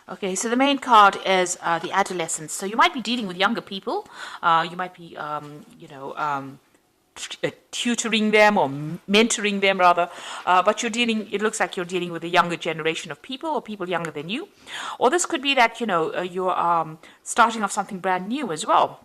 Okay, so the main card is the adolescence. So you might be dealing with younger people. You might be, tutoring them or mentoring them rather, but it looks like you're dealing with a younger generation of people or people younger than you. Or this could be that, you're starting off something brand new as well.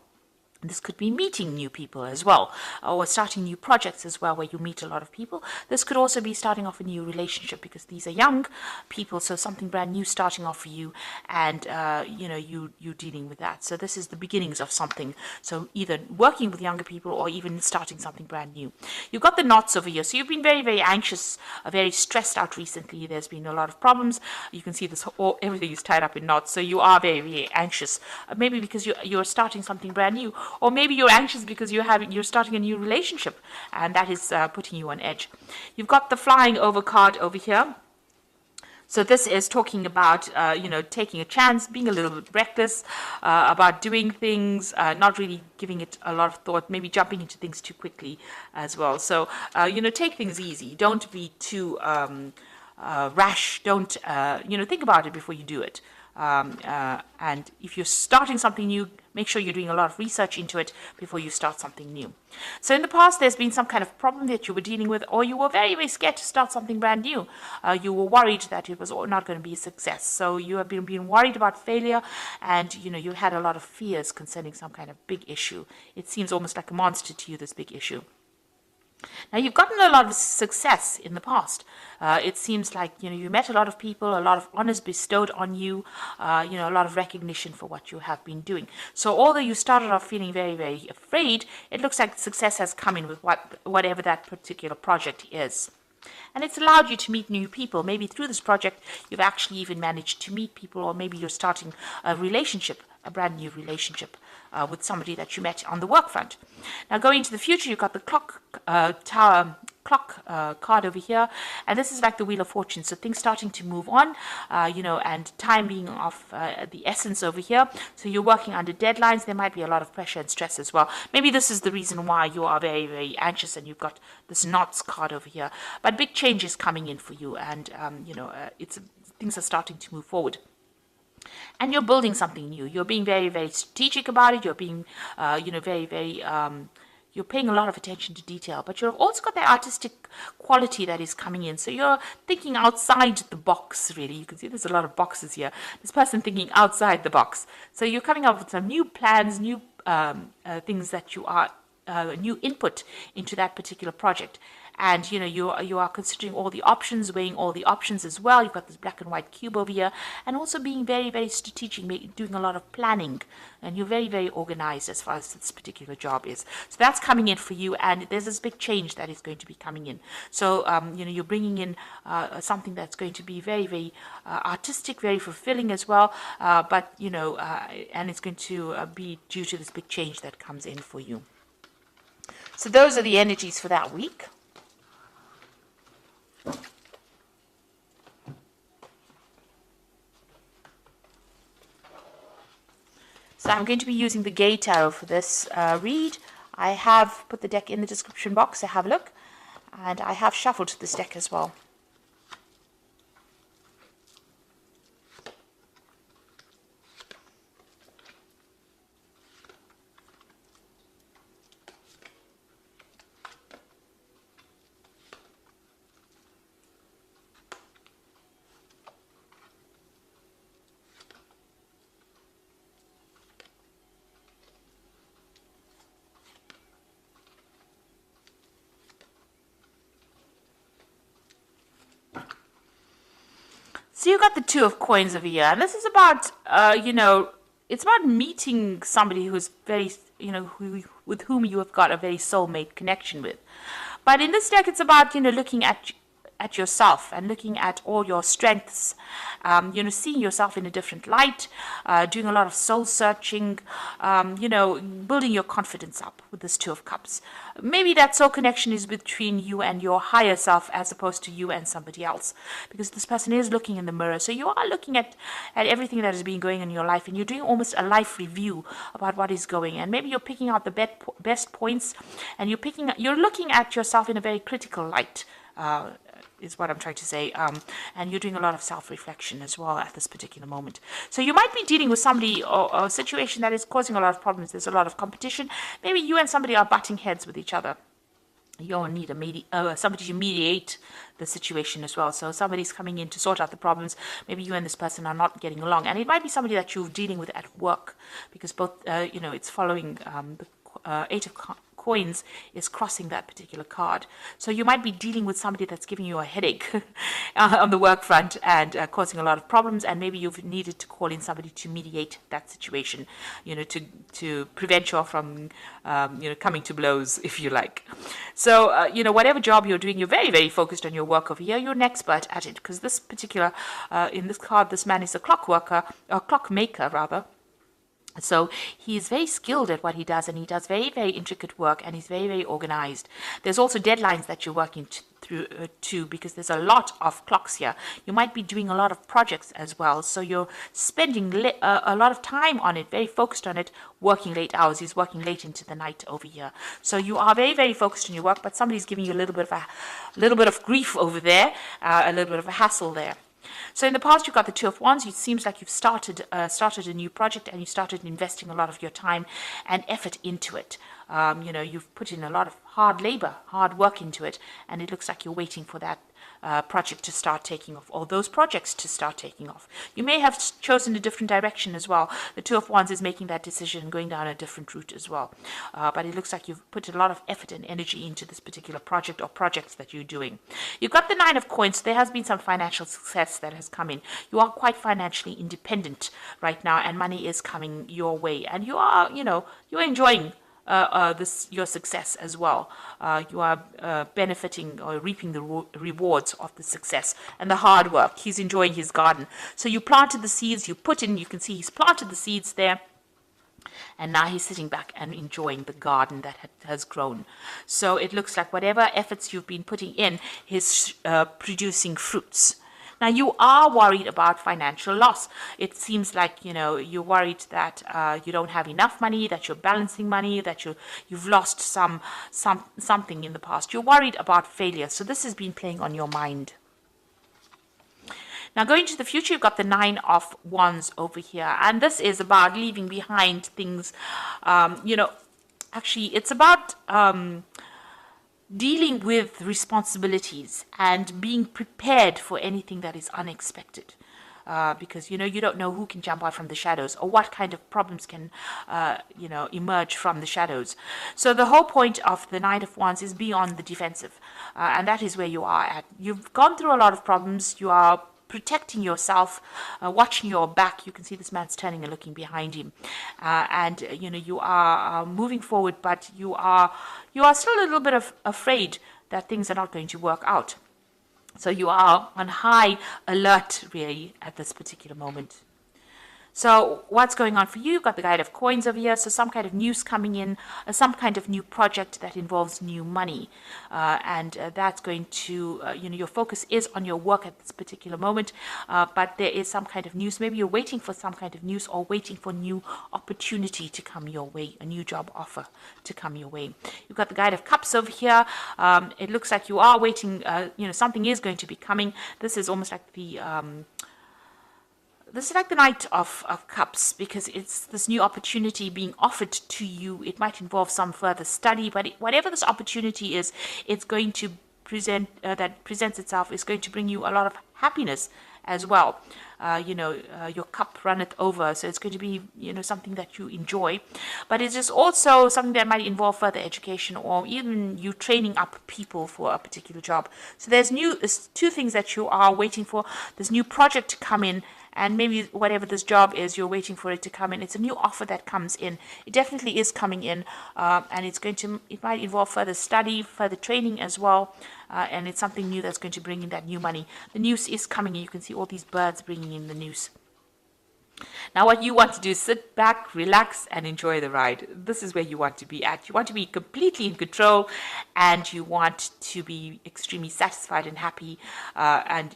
This could be meeting new people as well, or starting new projects as well, where you meet a lot of people. This could also be starting off a new relationship because these are young people, so something brand new starting off for you, and you dealing with that. So this is the beginnings of something. So either working with younger people or even starting something brand new. You've got the knots over here, so you've been very, very anxious, very stressed out recently. There's been a lot of problems. You can see this everything is tied up in knots, so you are very, very anxious. Maybe because you're starting something brand new. Or maybe you're anxious because you're starting a new relationship, and that is putting you on edge. You've got the flying over card over here. So this is talking about, taking a chance, being a little bit reckless, about doing things, not really giving it a lot of thought, maybe jumping into things too quickly as well. So, take things easy. Don't be too rash. Don't, think about it before you do it. And if you're starting something new, make sure you're doing a lot of research into it before you start something new. So in the past, there's been some kind of problem that you were dealing with, or you were very, very scared to start something brand new. You were worried that it was not going to be a success. So you have been worried about failure, and you had a lot of fears concerning some kind of big issue. It seems almost like a monster to you, this big issue. Now, you've gotten a lot of success in the past. It seems like, you met a lot of people, a lot of honors bestowed on you, a lot of recognition for what you have been doing. So although you started off feeling very, very afraid, it looks like success has come in with whatever that particular project is. And it's allowed you to meet new people. Maybe through this project, you've actually even managed to meet people, or maybe you're starting a relationship, a brand new relationship with somebody that you met on the work front. Now, going into the future, you've got the clock card over here, and this is like the Wheel of Fortune. So things starting to move on, and time being of the essence over here. So you're working under deadlines. There might be a lot of pressure and stress as well. Maybe this is the reason why you are very, very anxious, and you've got this knots card over here. But big change is coming in for you, and things are starting to move forward. And you're building something new. You're being very, very strategic about it. You're being, very, very, you're paying a lot of attention to detail. But you've also got that artistic quality that is coming in. So you're thinking outside the box, really. You can see there's a lot of boxes here. This person thinking outside the box. So you're coming up with some new plans, new things that you are, new input into that particular project. And you are considering all the options, weighing all the options as well. You've got this black and white cube over here, and also being very, very strategic, doing a lot of planning, and you're very, very organized as far as this particular job is. So that's coming in for you, and there's this big change that is going to be coming in. So you're bringing in something that's going to be very, very artistic, very fulfilling as well. But and it's going to be due to this big change that comes in for you. So those are the energies for that week. So I'm going to be using the Gay Tarot for this read. I have put the deck in the description box to have a look, and I have shuffled this deck as well. So you got the Two of Coins over here, and this is about, it's about meeting somebody who's very, with whom you have got a very soulmate connection with. But in this deck, it's about, looking at yourself and looking at all your strengths, seeing yourself in a different light, doing a lot of soul searching, building your confidence up with this Two of Cups. Maybe that soul connection is between you and your higher self as opposed to you and somebody else, because this person is looking in the mirror. So you are looking at everything that has been going on in your life, and you're doing almost a life review about what is going. And maybe you're picking out the best points, and you're looking at yourself in a very critical light. is what I'm trying to say. And you're doing a lot of self-reflection as well at this particular moment. So you might be dealing with somebody or a situation that is causing a lot of problems. There's a lot of competition. Maybe you and somebody are butting heads with each other. You'll need somebody to mediate the situation as well. So somebody's coming in to sort out the problems. Maybe you and this person are not getting along, and it might be somebody that you're dealing with at work, because both, it's following the Eight of Coins is crossing that particular card. So you might be dealing with somebody that's giving you a headache on the work front and causing a lot of problems, and maybe you've needed to call in somebody to mediate that situation, to prevent you from, coming to blows, if you like. So, whatever job you're doing, you're very, very focused on your work over here. You're an expert at it, because this particular, in this card, this man is a clockmaker rather. So he is very skilled at what he does, and he does very, very intricate work, and he's very, very organized. There's also deadlines that you're working through to, because there's a lot of clocks here. You might be doing a lot of projects as well, so you're spending a lot of time on it, very focused on it, working late hours. He's working late into the night over here. So you are very, very focused on your work, but somebody's giving you a little bit of grief over there, a little bit of a hassle there. So in the past, you've got the Two of Wands. It seems like you've started a new project, and you started investing a lot of your time and effort into it. You've put in a lot of hard labor, hard work into it, and it looks like you're waiting for that project to start taking off, or those projects to start taking off. You may have chosen a different direction as well. The Two of Wands is making that decision, going down a different route as well. But it looks like you've put a lot of effort and energy into this particular project or projects that you're doing. You've got the Nine of Coins. So there has been some financial success that has come in. You are quite financially independent right now, and money is coming your way, and you are, you're enjoying your success as well. You are benefiting or reaping the rewards of the success and the hard work. He's enjoying his garden. So you planted the seeds, you can see he's planted the seeds there, and now he's sitting back and enjoying the garden that has grown. So it looks like whatever efforts you've been putting in is producing fruits. Now, you are worried about financial loss. It seems like, you're worried that you don't have enough money, that you're balancing money, that you've lost something in the past. You're worried about failure. So this has been playing on your mind. Now, going to the future, you've got the Nine of Wands over here. And this is about leaving behind things. Actually, it's about dealing with responsibilities and being prepared for anything that is unexpected. Because, you don't know who can jump out from the shadows, or what kind of problems can, emerge from the shadows. So the whole point of the Nine of Wands is be on the defensive. And that is where you are at. You've gone through a lot of problems. You are protecting yourself, watching your back. You can see this man's turning and looking behind him, and you are moving forward, but you are still a little bit afraid that things are not going to work out. So you are on high alert really at this particular moment. So what's going on for you? You've got the Knight of Coins over here. So some kind of news coming in, some kind of new project that involves new money. And that's going to, your focus is on your work at this particular moment. But there is some kind of news. Maybe you're waiting for some kind of news, or waiting for new opportunity to come your way, a new job offer to come your way. You've got the Knight of Cups over here. It looks like you are waiting, something is going to be coming. This is almost like this is like the Knight of Cups, because it's this new opportunity being offered to you. It might involve some further study, but whatever this opportunity is, it's going to presents itself, is going to bring you a lot of happiness as well. Your cup runneth over, so it's going to be, something that you enjoy. But it is also something that might involve further education, or even you training up people for a particular job. So there's two things that you are waiting for. There's new project to come in, and maybe whatever this job is, you're waiting for it to come in. It's a new offer that comes in. It definitely is coming in, and it might involve further study, further training as well, and it's something new that's going to bring in that new money. The news is coming in. You can see all these birds bringing in the news. Now, what you want to do is sit back, relax, and enjoy the ride. This is where you want to be at. You want to be completely in control, and you want to be extremely satisfied and happy, and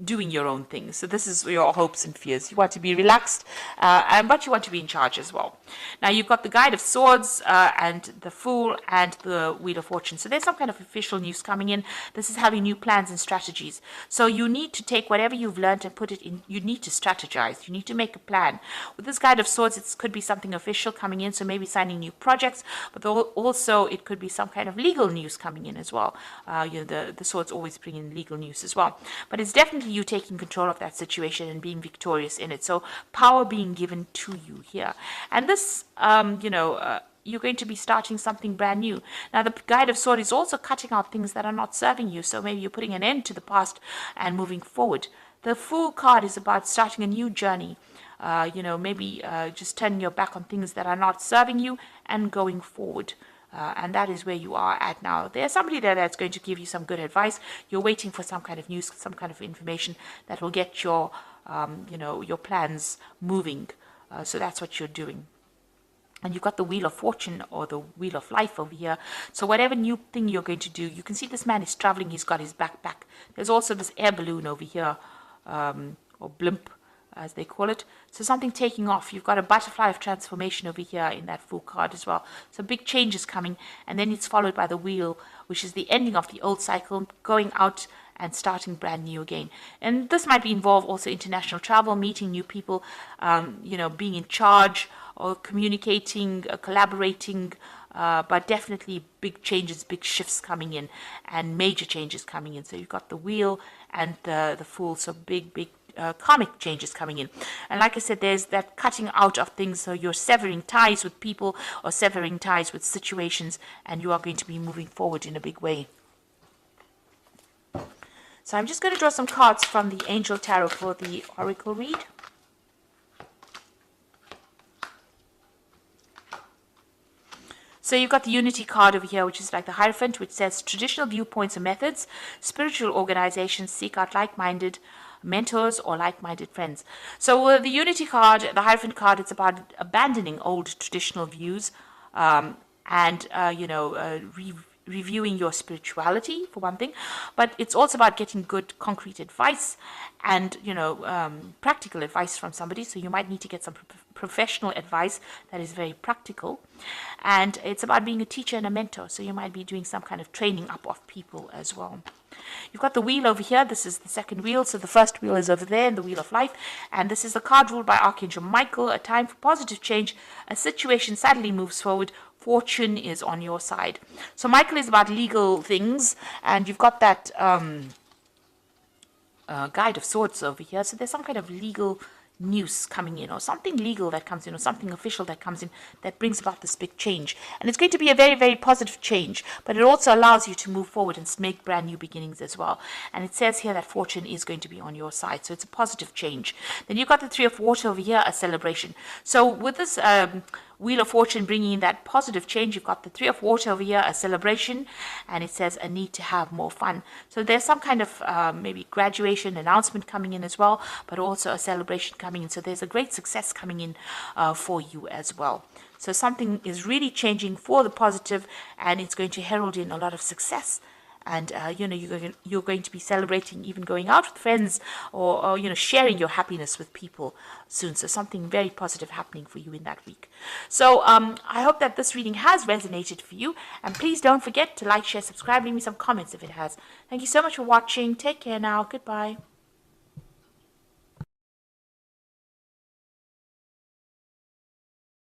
doing your own thing. So this is your hopes and fears. You want to be relaxed, but you want to be in charge as well. Now you've got the Guide of Swords and the Fool and the Wheel of Fortune. So there's some kind of official news coming in. This is having new plans and strategies. So you need to take whatever you've learned and put it in. You need to strategize. You need to make a plan. With this Guide of Swords, it could be something official coming in. So maybe signing new projects, but also it could be some kind of legal news coming in as well. The swords always bring in legal news as well. But it's definitely you taking control of that situation and being victorious in it. So power being given to you here. And this, you're going to be starting something brand new. Now, the Guide of Sword is also cutting out things that are not serving you. So maybe you're putting an end to the past and moving forward. The Fool card is about starting a new journey. Maybe just turning your back on things that are not serving you and going forward. And that is where you are at now. There's somebody there that's going to give you some good advice. You're waiting for some kind of news, some kind of information that will get your plans moving. So that's what you're doing. And you've got the Wheel of Fortune or the Wheel of Life over here. So whatever new thing you're going to do, you can see this man is traveling. He's got his backpack. There's also this air balloon over here, or blimp, as they call it. So something taking off. You've got a butterfly of transformation over here in that Fool card as well. So big changes coming. And then it's followed by the Wheel, which is the ending of the old cycle, going out and starting brand new again. And this might involve also international travel, meeting new people, being in charge or communicating, collaborating, but definitely big changes, big shifts coming in and major changes coming in. So you've got the Wheel and the Fool, so big karmic changes coming in. And like I said, there's that cutting out of things. So you're severing ties with people or severing ties with situations, and you are going to be moving forward in a big way. So I'm just going to draw some cards from the Angel Tarot for the Oracle read. So you've got the Unity card over here, which is like the Hierophant, which says traditional viewpoints and methods, spiritual organizations seek out like-minded mentors or like-minded friends. So the Unity card, the Hierophant card, it's about abandoning old traditional views reviewing your spirituality, for one thing, but it's also about getting good concrete advice and practical advice from somebody. So you might need to get some professional advice that is very practical, and it's about being a teacher and a mentor. So you might be doing some kind of training up of people as well. You've got the Wheel over here. This is the second wheel. So the first wheel is over there in the Wheel of Life. And this is the card ruled by Archangel Michael. A time for positive change. A situation suddenly moves forward. Fortune is on your side. So Michael is about legal things. And you've got that Guide of Swords over here. So there's some kind of legal news coming in, or something legal that comes in, or something official that comes in that brings about this big change. And it's going to be a very, very positive change, but it also allows you to move forward and make brand new beginnings as well. And it says here that fortune is going to be on your side, so it's a positive change. Then you've got the Three of Water over here, a celebration. So with this Wheel of Fortune bringing in that positive change, you've got the Three of Water over here, a celebration, and it says a need to have more fun. So there's some kind of maybe graduation announcement coming in as well, but also a celebration coming in. So there's a great success coming in for you as well. So something is really changing for the positive, and it's going to herald in a lot of success. And you're going to be celebrating, even going out with friends, or sharing your happiness with people soon. So something very positive happening for you in that week. So I hope that this reading has resonated for you. And please don't forget to like, share, subscribe, leave me some comments if it has. Thank you so much for watching. Take care now. Goodbye.